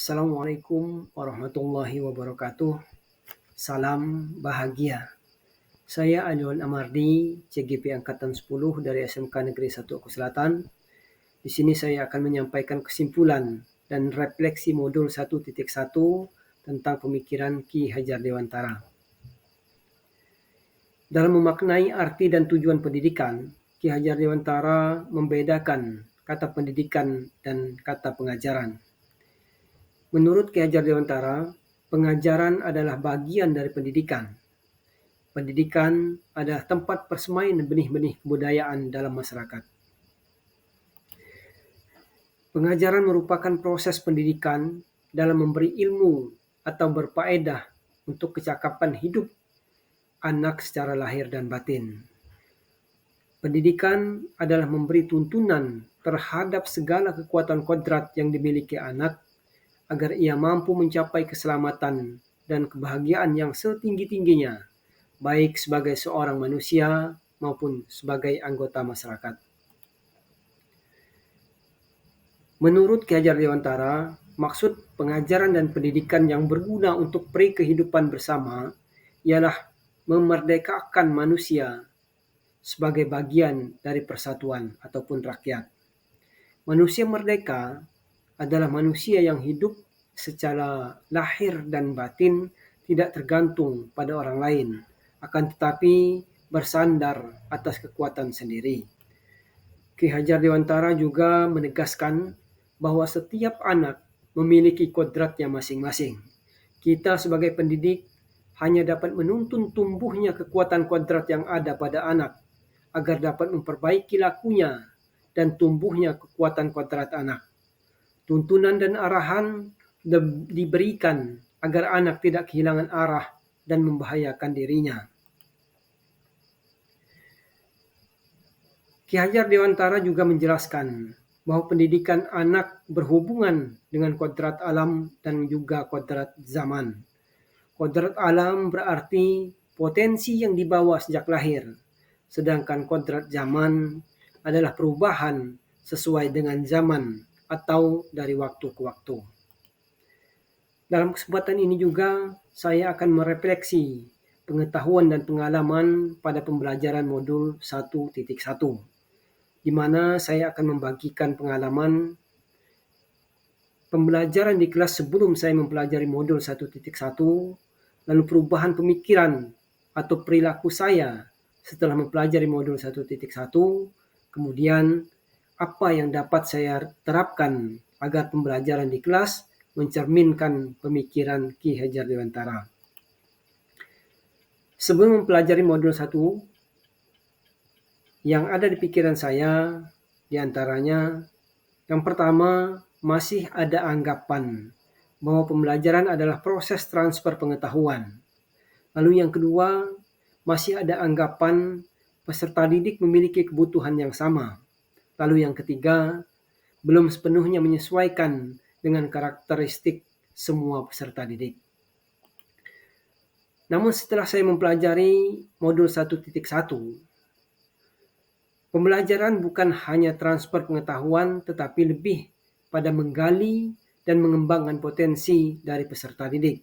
Assalamualaikum warahmatullahi wabarakatuh. Salam bahagia. Saya Anwar Amardi, CGP Angkatan 10 dari SMK Negeri 1 Oku Selatan. Di sini saya akan menyampaikan kesimpulan dan refleksi modul 1.1 tentang pemikiran Ki Hajar Dewantara. Dalam memaknai arti dan tujuan pendidikan, Ki Hajar Dewantara membedakan kata pendidikan dan kata pengajaran. Menurut Ki Hajar Dewantara, pengajaran adalah bagian dari pendidikan. Pendidikan adalah tempat persemaian benih-benih kebudayaan dalam masyarakat. Pengajaran merupakan proses pendidikan dalam memberi ilmu atau berfaedah untuk kecakapan hidup anak secara lahir dan batin. Pendidikan adalah memberi tuntunan terhadap segala kekuatan kodrat yang dimiliki anak agar ia mampu mencapai keselamatan dan kebahagiaan yang setinggi-tingginya, baik sebagai seorang manusia maupun sebagai anggota masyarakat. Menurut Ki Hajar Dewantara, maksud pengajaran dan pendidikan yang berguna untuk peri kehidupan bersama ialah memerdekakan manusia sebagai bagian dari persatuan ataupun rakyat. Manusia merdeka adalah manusia yang hidup secara lahir dan batin tidak tergantung pada orang lain, akan tetapi bersandar atas kekuatan sendiri. Ki Hajar Dewantara juga menegaskan bahwa setiap anak memiliki kodratnya masing-masing. Kita sebagai pendidik hanya dapat menuntun tumbuhnya kekuatan kodrat yang ada pada anak agar dapat memperbaiki lakunya dan tumbuhnya kekuatan kodrat anak. Tuntunan dan arahan diberikan agar anak tidak kehilangan arah dan membahayakan dirinya. Ki Hajar Dewantara juga menjelaskan bahwa pendidikan anak berhubungan dengan kodrat alam dan juga kodrat zaman. Kodrat alam berarti potensi yang dibawa sejak lahir, sedangkan kodrat zaman adalah perubahan sesuai dengan zaman atau dari waktu ke waktu. Dalam kesempatan ini juga saya akan merefleksi pengetahuan dan pengalaman pada pembelajaran modul 1.1, di mana saya akan membagikan pengalaman pembelajaran di kelas sebelum saya mempelajari modul 1.1, lalu perubahan pemikiran atau perilaku saya setelah mempelajari modul 1.1, kemudian apa yang dapat saya terapkan agar pembelajaran di kelas mencerminkan pemikiran Ki Hajar Dewantara. Sebelum mempelajari modul 1, yang ada di pikiran saya diantaranya, yang pertama, masih ada anggapan bahwa pembelajaran adalah proses transfer pengetahuan. Lalu yang kedua, masih ada anggapan peserta didik memiliki kebutuhan yang sama. Lalu yang ketiga, belum sepenuhnya menyesuaikan dengan karakteristik semua peserta didik. Namun setelah saya mempelajari modul 1.1, pembelajaran bukan hanya transfer pengetahuan tetapi lebih pada menggali dan mengembangkan potensi dari peserta didik.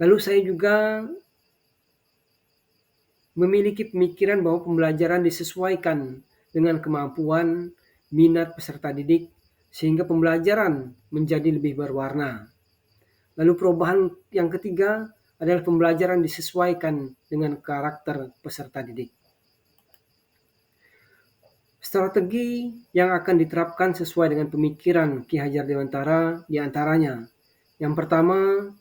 Lalu saya juga memiliki pemikiran bahwa pembelajaran disesuaikan dengan kemampuan minat peserta didik sehingga pembelajaran menjadi lebih berwarna. Lalu perubahan yang ketiga adalah pembelajaran disesuaikan dengan karakter peserta didik. Strategi yang akan diterapkan sesuai dengan pemikiran Ki Hajar Dewantara diantaranya, yang pertama,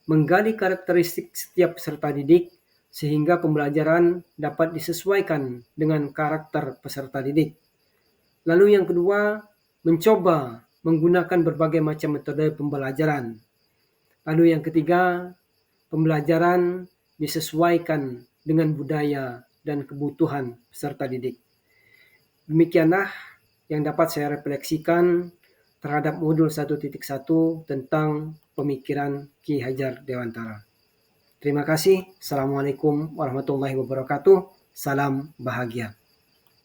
menggali karakteristik setiap peserta didik sehingga pembelajaran dapat disesuaikan dengan karakter peserta didik. Lalu yang kedua, mencoba menggunakan berbagai macam metode pembelajaran. Lalu yang ketiga, pembelajaran disesuaikan dengan budaya dan kebutuhan peserta didik. Demikianlah yang dapat saya refleksikan terhadap modul 1.1 tentang pemikiran Ki Hajar Dewantara. Terima kasih. Assalamualaikum warahmatullahi wabarakatuh. Salam bahagia.